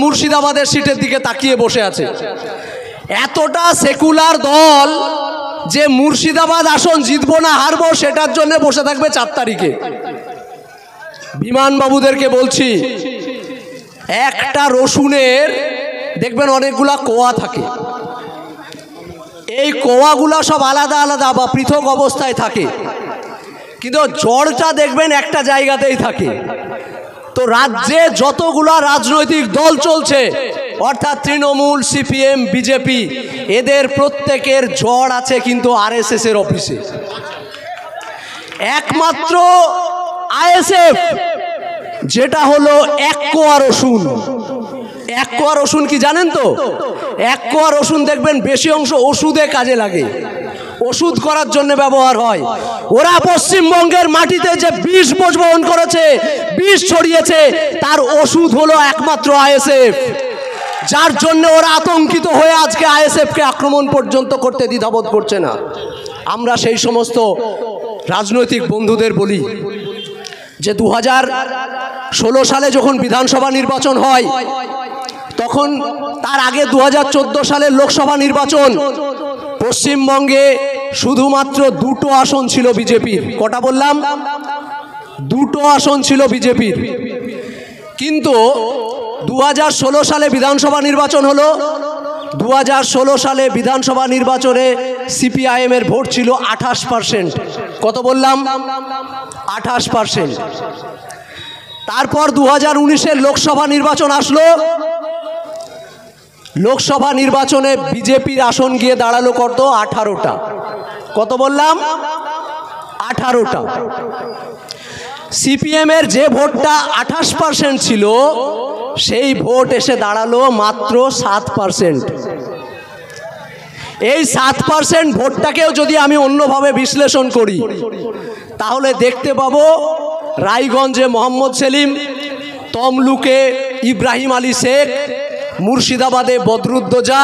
মুর্শিদাবাদের সিটের দিকে তাকিয়ে বসে আছে। এতটা সেকুলার দল যে মুর্শিদাবাদ আসন জিতবো না হারবো সেটার জন্য বসে থাকবে 4 তারিখে। বিমানবাবুদেরকে বলছি, একটা রসুনের দেখবেন অনেকগুলা কোয়া থাকে, এই কোয়াগুলা সব আলাদা আলাদা বা পৃথক অবস্থায় থাকে, কিন্তু জড়টা দেখবেন একটা জায়গাতেই থাকে। তো রাজ্যে যতগুলা রাজনৈতিক দল চলছে, অর্থাৎ তৃণমূল, সিপিএম, বিজেপি, এদের প্রত্যেকের জড় আছে কিন্তু আরএসএস এর অফিসে। একমাত্র আইএসএফ যেটা হলো এক কোয়া রসুন। এক কোয়া রসুন কি জানেন তো? এক কোয়া রসুন দেখবেন বেশি অংশ ওষুধে কাজে লাগে, ওষুধ করার জন্য ব্যবহার হয়। ওরা পশ্চিমবঙ্গের মাটিতে যে বিষ বহন করেছে, বিষ ছড়িয়েছে, তার ওষুধ হলো একমাত্র আইএসএফ, যার জন্য ওরা আতঙ্কিত হয়ে আজকে আইএসএফকে আক্রমণ পর্যন্ত করতে দ্বিধাবোধ করছে না। আমরা সেই সমস্ত রাজনৈতিক বন্ধুদের বলি যে 2016 সালে যখন বিধানসভা নির্বাচন হয়, তখন তার আগে 2014 সালের লোকসভা নির্বাচন, পশ্চিমবঙ্গে শুধুমাত্র 2টো আসন ছিল বিজেপির। কটা বললাম? 2টো আসন ছিল বিজেপির। কিন্তু 2016 সালে বিধানসভা নির্বাচন হলো। 2016 সালে বিধানসভা নির্বাচনে সিপিআইএম এর ভোট ছিল 28%। কত বললাম? 28%। তারপর 2019-এর লোকসভা নির্বাচন আসলো। লোকসভা নির্বাচনে বিজেপির আসন গিয়ে দাঁড়ালো কত? 18টা। কত বললাম? 18টা। সিপিএম এর যে ভোটটা 28% ছিল, সেই ভোট এসে দাঁড়ালো মাত্র 7%। এই 7% ভোটটাকেও যদি আমি অন্যভাবে বিশ্লেষণ করি, তাহলে দেখতে পাবো রায়গঞ্জে মোহাম্মদ সেলিম, তমলুকে ইব্রাহিম আলী শেখ, মুর্শিদাবাদে বদরুদ্দোজা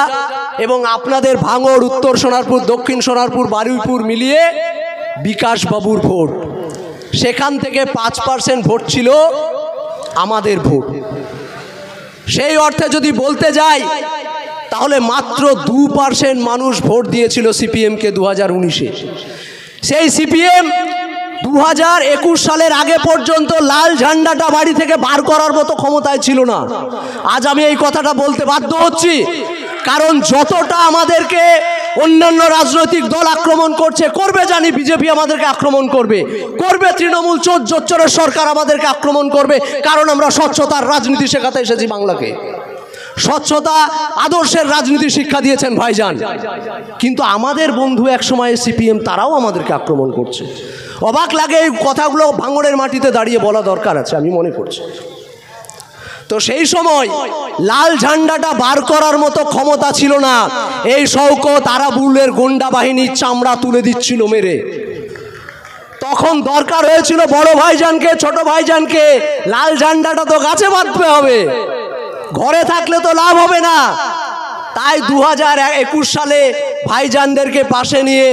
এবং আপনাদের ভাঙড়, উত্তর সোনারপুর, দক্ষিণ সোনারপুর, বারুইপুর মিলিয়ে বিকাশ বাবুর ভোট। সেখান থেকে 5% ভোট ছিল আমাদের ভোট। সেই অর্থে যদি বলতে যাই, তাহলে মাত্র 2% মানুষ ভোট দিয়েছিল সিপিএমকে 2019-এ। সেই সিপিএম 2021 সালের আগে পর্যন্ত লাল ঝান্ডাটা বাড়ি থেকে বার করার মতো ক্ষমতায় ছিল না। আজ আমি এই কথাটা বলতে বাধ্য হচ্ছি, কারণ যতটা আমাদেরকে অন্যান্য রাজনৈতিক দল আক্রমণ করছে, করবে জানি, বিজেপি আমাদেরকে আক্রমণ করবে, তৃণমূল জোচ্চোরের সরকার আমাদেরকে আক্রমণ করবে, কারণ আমরা স্বচ্ছতার রাজনীতি শেখাতে এসেছি বাংলাকে। স্বচ্ছতা আদর্শের রাজনীতি শিক্ষা দিয়েছেন ভাইজান। কিন্তু আমাদের বন্ধু এক সময় সিপিএম, তারাও আমাদেরকে আক্রমণ করছে। অবাক লাগে, এই কথাগুলো ভাঙড়ের মাটিতে দাঁড়িয়ে বলা দরকার আছে, আমি মনে করছি। তো সেই সময় লাল ঝান্ডাটা বার করার মতো ক্ষমতা ছিল না। এই শওকত আরাবুলের গোন্ডা বাহিনীর চামড়া তুলে দিচ্ছিল মেরে। তখন দরকার হয়েছিল বড় ভাইজানকে, ছোট ভাইজানকে, লাল ঝান্ডাটা তো গাছে বাঁধতে হবে, ঘরে থাকলে তো লাভ হবে না। তাই 2021 সালে ভাইজানদেরকে পাশে নিয়ে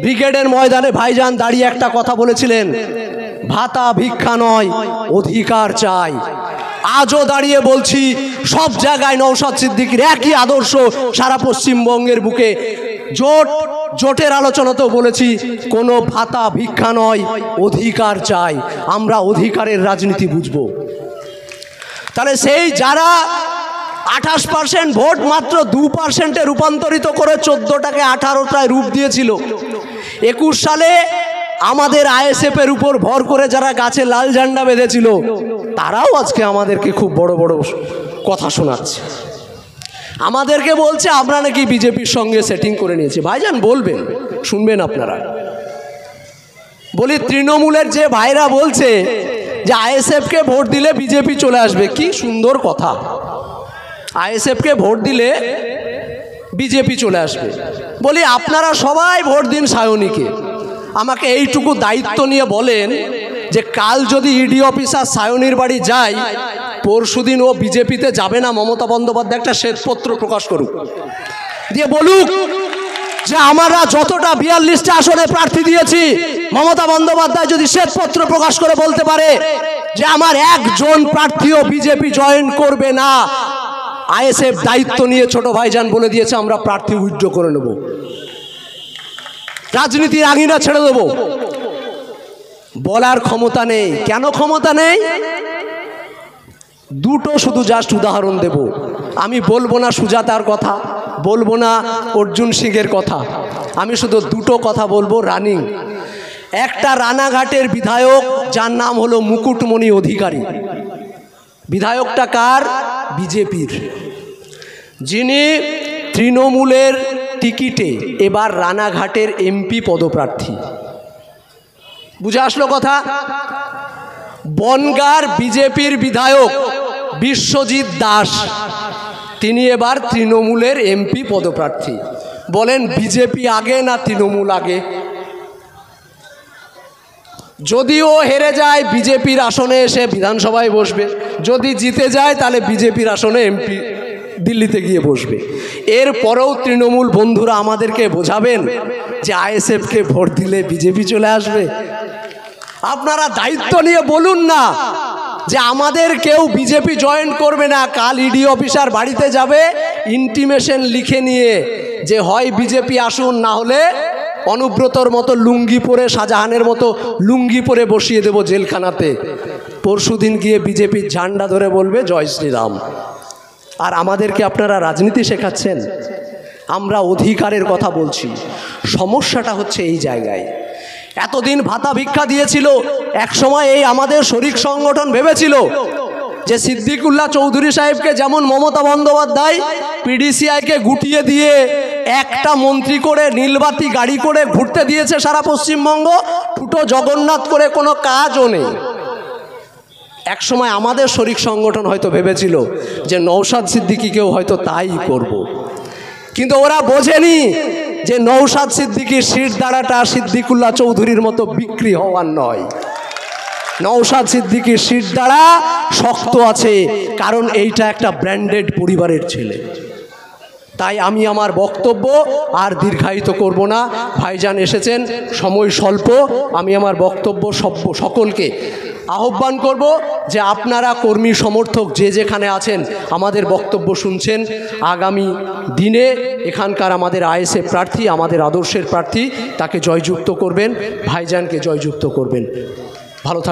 ব্রিগেডের ময়দানে ভাইজান দাঁড়িয়ে একটা কথা বলেছিলেন, ভাতা ভিক্ষা নয়, অধিকার চাই। আজও দাঁড়িয়ে বলছি, সব জায়গায় নওশাদ সিদ্দিকীর একই আদর্শ সারা পশ্চিমবঙ্গের বুকে। জোটের আলোচনাতেও বলেছি, কোনো ভাতা ভিক্ষা নয়, অধিকার চাই। আমরা অধিকারের রাজনীতি বুঝবো। তাহলে সেই যারা 28% ভোট মাত্র 2%-এ রূপান্তরিত করে 14টাকে 18টায় রূপ দিয়েছিল, 21 সালে আমাদের আইএসএফ এর উপর ভর করে যারা গাছে লাল ঝান্ডা বেঁধেছিল, তারাও আজকে আমাদেরকে খুব বড় বড় কথা শোনাচ্ছে। আমাদেরকে বলছে আমরা নাকি বিজেপির সঙ্গে সেটিং করে নিয়েছি। ভাইজান বলবেন, শুনবেন আপনারা। বলি, তৃণমূলের যে ভাইরা বলছে যে আইএসএফকে ভোট দিলে বিজেপি চলে আসবে, কি সুন্দর কথা। আইএসএফকে ভোট দিলে বিজেপি চলে আসবে। বলি, আপনারা সবাই ভোট দিন সায়নীকে। আমাকে এইটুকু দায়িত্ব নিয়ে বলেন যে কাল যদি ইডি অফিসার সায়নীর বাড়ি যায়, পরশুদিন ও বিজেপিতে যাবে না? মমতা বন্দ্যোপাধ্যায় একটা শ্বেতপত্র প্রকাশ করুক, দিয়ে বলুক যে আমরা যতটা 42টা আসনে প্রার্থী দিয়েছি, মমতা বন্দ্যোপাধ্যায় যদি শ্বেতপত্র প্রকাশ করে বলতে পারে যে আমার একজন প্রার্থীও বিজেপি জয়েন করবে না, আইএসএফ দায়িত্ব নিয়ে ছোট ভাইজান বলে দিয়েছে আমরা প্রার্থী উইথড্র করে নেব, রাজনীতির আঙিনা ছেড়ে দেব। বলার ক্ষমতা নেই। কেন ক্ষমতা নেই? দুটো শুধু জাস্ট উদাহরণ দেব। আমি বলবো না সুজাতার কথা, বলবো না অর্জুন সিংয়ের কথা, আমি শুধু দুটো কথা বলবো রানিং। একটা রানাঘাটের বিধায়ক যার নাম হলো মুকুটমণি অধিকারী। বিধায়কটা কার? বিজেপির, যিনি তৃণমূলের টিকিটে এবার রানাঘাটের এমপি পদপ্রার্থী। বুঝে আসলো কথা? বনগাঁর বিজেপির বিধায়ক বিশ্বজিৎ দাস, তিনি এবার তৃণমূলের এমপি পদপ্রার্থী। বলেন বিজেপি আগে না তৃণমূল আগে? যদিও হেরে যায় বিজেপির আসনে এসে বিধানসভায় বসবে, যদি জিতে যায় তাহলে বিজেপির আসনে এমপি দিল্লিতে গিয়ে বসবে। এরপরেও তৃণমূল বন্ধুরা আমাদেরকে বোঝাবেন যে আইএসএফকে ভোট দিলে বিজেপি চলে আসবে। আপনারা দায়িত্ব নিয়ে বলুন না যে আমাদের কেউ বিজেপি জয়েন করবে না। কাল ইডি অফিসার বাড়িতে যাবে ইন্টিমেশন লিখে নিয়ে যে হয় বিজেপি আসুন, না হলে অনুব্রতর মতো লুঙ্গি পরে, শাহজাহানের মতো লুঙ্গি পরে বসিয়ে দেব জেলখানাতে। পরশুদিন গিয়ে বিজেপির ঝান্ডা ধরে বলবে জয় শ্রীরাম। আর আমাদেরকে আপনারা রাজনীতি শেখাচ্ছেন। আমরা অধিকারের কথা বলছি। সমস্যাটা হচ্ছে এই জায়গায়। এতদিন ভাতা ভিক্ষা দিয়েছিল, একসময় এই আমাদের শরিক সংগঠন ভেবেছিল যে সিদ্দিকুল্লাহ চৌধুরী সাহেবকে যেমন মমতা বন্দ্যোপাধ্যায় পিডিসিআইকে গুটিয়ে দিয়ে একটা মন্ত্রী করে নীলবাতি গাড়ি করে ঘুরতে দিয়েছে সারা পশ্চিমবঙ্গ, ফুটো জগন্নাথ করে কোনো কাজও নেই। একসময় আমাদের শরিক সংগঠন হয়তো ভেবেছিল যে নওশাদ সিদ্দিকীকেও হয়তো তাই করব, কিন্তু ওরা বোঝেনি যে নওশাদ সিদ্দিকীর শিরদাঁড়াটা সিদ্দিকুল্লাহ চৌধুরীর মতো বিক্রি হওয়ার নয়। নওশাদ সিদ্দিকীর শিরদাঁড়া শক্ত আছে, কারণ এইটা একটা ব্র্যান্ডেড পরিবারের ছেলে। তাই আমি আমার বক্তব্য আর দীর্ঘায়িত করব না। ভাইজান এসেছেন, সময় স্বল্প। আমি আমার বক্তব্য সকলকে আহ্বান করব যে আপনারা কর্মী সমর্থক যে যেখানে আছেন আমাদের বক্তব্য শুনছেন, আগামী দিনে এখানকার আমাদের আইএসএফ প্রার্থী, আমাদের আদর্শের প্রার্থী, তাকে জয়যুক্ত করবেন, ভাইজানকে জয়যুক্ত করবেন। ভালো থাকবেন।